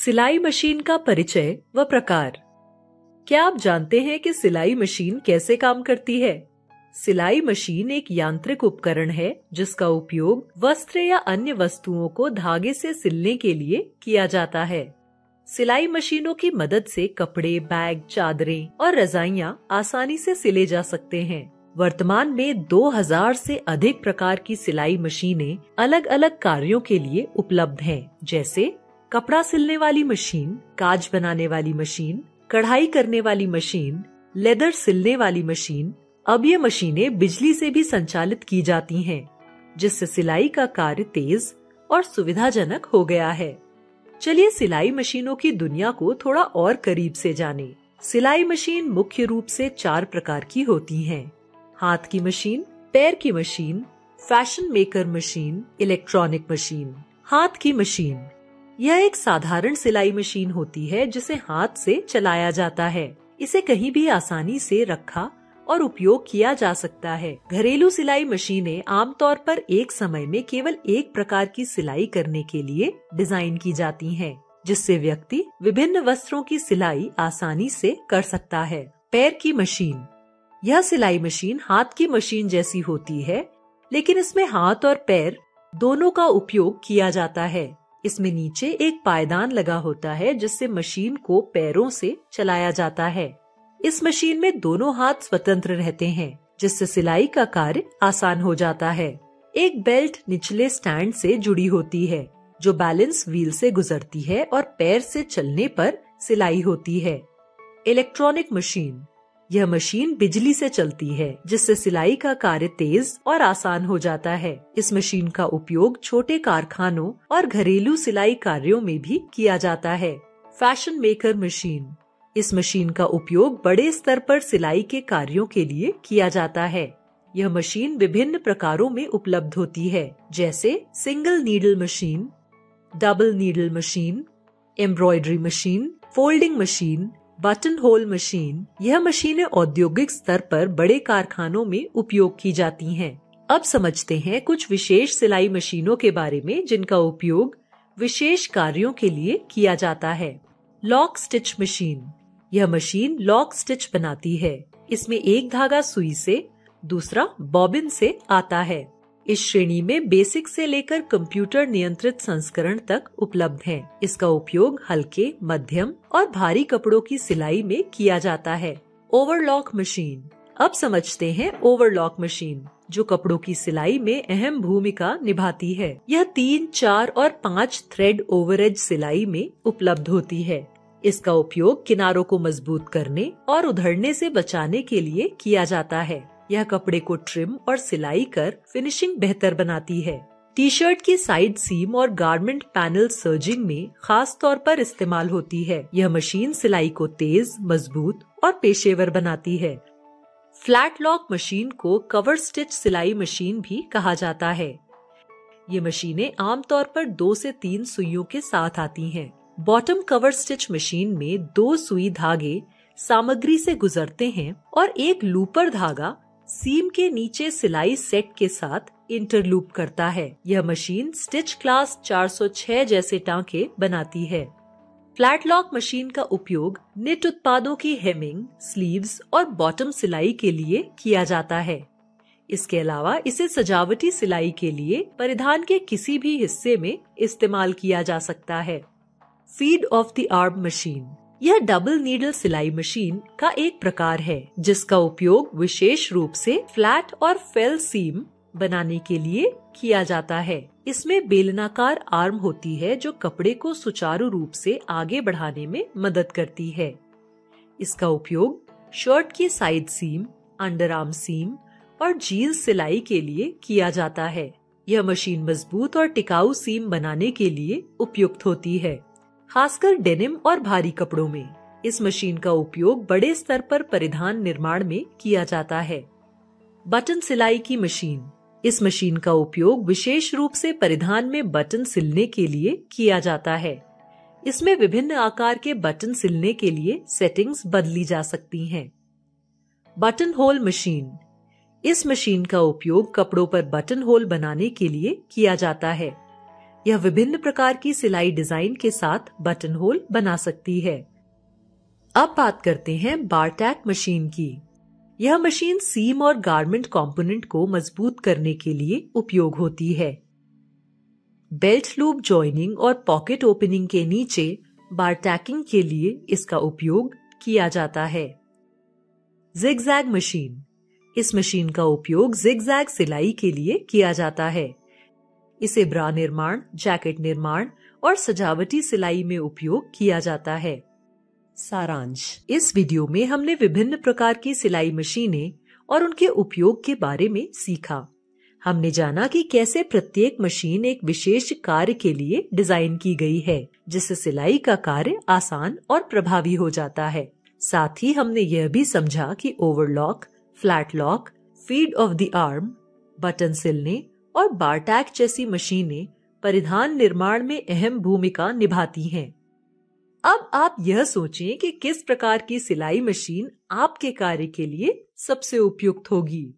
सिलाई मशीन का परिचय व प्रकार। क्या आप जानते हैं कि सिलाई मशीन कैसे काम करती है? सिलाई मशीन एक यांत्रिक उपकरण है जिसका उपयोग वस्त्र या अन्य वस्तुओं को धागे से सिलने के लिए किया जाता है। सिलाई मशीनों की मदद से कपड़े, बैग, चादरें और रजाइयां आसानी से सिले जा सकते हैं। वर्तमान में 2000 से अधिक प्रकार की सिलाई मशीनें अलग अलग कार्यों के लिए उपलब्ध हैं, जैसे कपड़ा सिलने वाली मशीन, काज बनाने वाली मशीन, कढ़ाई करने वाली मशीन, लेदर सिलने वाली मशीन। अब ये मशीनें बिजली से भी संचालित की जाती हैं, जिससे सिलाई का कार्य तेज और सुविधाजनक हो गया है। चलिए सिलाई मशीनों की दुनिया को थोड़ा और करीब से जानें। सिलाई मशीन मुख्य रूप से 4 प्रकार की होती हैं: हाथ की मशीन, पैर की machine, fashion maker machine, electronic machine. हाथ की मशीन यह एक साधारण सिलाई मशीन होती है जिसे हाथ से चलाया जाता है। इसे कहीं भी आसानी से रखा और उपयोग किया जा सकता है। घरेलू सिलाई मशीनें आमतौर पर एक समय में केवल एक प्रकार की सिलाई करने के लिए डिजाइन की जाती हैं, जिससे व्यक्ति विभिन्न वस्त्रों की सिलाई आसानी से कर सकता है। पैर की मशीन यह सिलाई मशीन हाथ की मशीन जैसी होती है, लेकिन इसमें हाथ और पैर दोनों का उपयोग किया जाता है। इसमें नीचे एक पायदान लगा होता है जिससे मशीन को पैरों से चलाया जाता है। इस मशीन में दोनों हाथ स्वतंत्र रहते हैं, जिससे सिलाई का कार्य आसान हो जाता है। एक बेल्ट निचले स्टैंड से जुड़ी होती है, जो बैलेंस व्हील से गुजरती है और पैर से चलने पर सिलाई होती है। इलेक्ट्रॉनिक मशीन यह मशीन बिजली से चलती है, जिससे सिलाई का कार्य तेज और आसान हो जाता है। इस मशीन का उपयोग छोटे कारखानों और घरेलू सिलाई कार्यों में भी किया जाता है। फैशन मेकर मशीन इस मशीन का उपयोग बड़े स्तर पर सिलाई के कार्यों के लिए किया जाता है। यह मशीन विभिन्न प्रकारों में उपलब्ध होती है, जैसे single needle machine, double needle machine, embroidery machine, folding machine, button whole machine. यह मशीनें औद्योगिक स्तर पर बड़े कारखानों में उपयोग की जाती हैं। अब समझते हैं कुछ विशेष सिलाई मशीनों के बारे में जिनका उपयोग विशेष कार्यों के लिए किया जाता है। लॉक स्टिच मशीन यह मशीन लॉक स्टिच बनाती है। इसमें एक धागा सुई से, दूसरा बॉबिन से आता है। इस श्रेणी में बेसिक से लेकर कंप्यूटर नियंत्रित संस्करण तक उपलब्ध है। इसका उपयोग हल्के, मध्यम और भारी कपड़ों की सिलाई में किया जाता है। ओवरलॉक मशीन अब समझते हैं ओवरलॉक मशीन, जो कपड़ों की सिलाई में अहम भूमिका निभाती है। यह 3, 4 और 5 थ्रेड ओवरएज सिलाई में उपलब्ध होती है। इसका उपयोग किनारों को मजबूत करने और उधड़ने से बचाने के लिए किया जाता है। यह कपड़े को ट्रिम और सिलाई कर फिनिशिंग बेहतर बनाती है। टी शर्ट की साइड सीम और गारमेंट पैनल सर्जिंग में खास तौर पर इस्तेमाल होती है। यह मशीन सिलाई को तेज, मजबूत और पेशेवर बनाती है। फ्लैट लॉक मशीन को कवर स्टिच सिलाई मशीन भी कहा जाता है। ये मशीनें आमतौर पर 2 से 3 सुइयों के साथ आती हैं। बॉटम कवर स्टिच मशीन में 2 सुई धागे सामग्री से गुजरते हैं और एक लूपर धागा सीम के नीचे सिलाई सेट के साथ इंटरलूप करता है। यह मशीन स्टिच क्लास 406 जैसे टांके बनाती है। फ्लैट लॉक मशीन का उपयोग निट उत्पादों की हेमिंग, स्लीव्स और बॉटम सिलाई के लिए किया जाता है। इसके अलावा इसे सजावटी सिलाई के लिए परिधान के किसी भी हिस्से में इस्तेमाल किया जा सकता है। Feed of the arm machine यह डबल नीडल सिलाई मशीन का एक प्रकार है, जिसका उपयोग विशेष रूप से फ्लैट और फेल सीम बनाने के लिए किया जाता है। इसमें बेलनाकार आर्म होती है जो कपड़े को सुचारू रूप से आगे बढ़ाने में मदद करती है। इसका उपयोग शर्ट की साइड सीम, अंडर आर्म सीम और जीन्स सिलाई के लिए किया जाता है। यह मशीन मजबूत और टिकाऊ सीम बनाने के लिए उपयुक्त होती है, खासकर डेनिम और भारी कपड़ों में। इस मशीन का उपयोग बड़े स्तर पर परिधान निर्माण में किया जाता है। बटन सिलाई की मशीन इस मशीन का उपयोग विशेष रूप से परिधान में बटन सिलने के लिए किया जाता है। इसमें विभिन्न आकार के बटन सिलने के लिए सेटिंग्स बदली जा सकती हैं। बटन होल मशीन इस मशीन का उपयोग कपड़ों पर बटन होल बनाने के लिए किया जाता है। यह विभिन्न प्रकार की सिलाई डिजाइन के साथ बटन होल बना सकती है। अब बात करते हैं बारटैक मशीन की। यह मशीन सीम और गारमेंट कंपोनेंट को मजबूत करने के लिए उपयोग होती है। बेल्ट लूप जॉइनिंग और पॉकेट ओपनिंग के नीचे बारटैकिंग के लिए इसका उपयोग किया जाता है। Zigzag machine. इस मशीन का उपयोग जिगजैग सिलाई के लिए किया जाता है। इसे ब्रा निर्माण, जैकेट निर्माण और सजावटी सिलाई में उपयोग किया जाता है। सारांश। इस वीडियो में हमने विभिन्न प्रकार की सिलाई मशीनें और उनके उपयोग के बारे में सीखा। हमने जाना कि कैसे प्रत्येक मशीन एक विशेष कार्य के लिए डिजाइन की गई है, जिससे सिलाई का कार्य आसान और प्रभावी हो जाता है। साथ ही हमने यह भी समझा कि overlock, flat lock, feed of the arm, button सिलने और बारटैक जैसी मशीनें परिधान निर्माण में अहम भूमिका निभाती हैं। अब आप यह सोचें कि किस प्रकार की सिलाई मशीन आपके कार्य के लिए सबसे उपयुक्त होगी।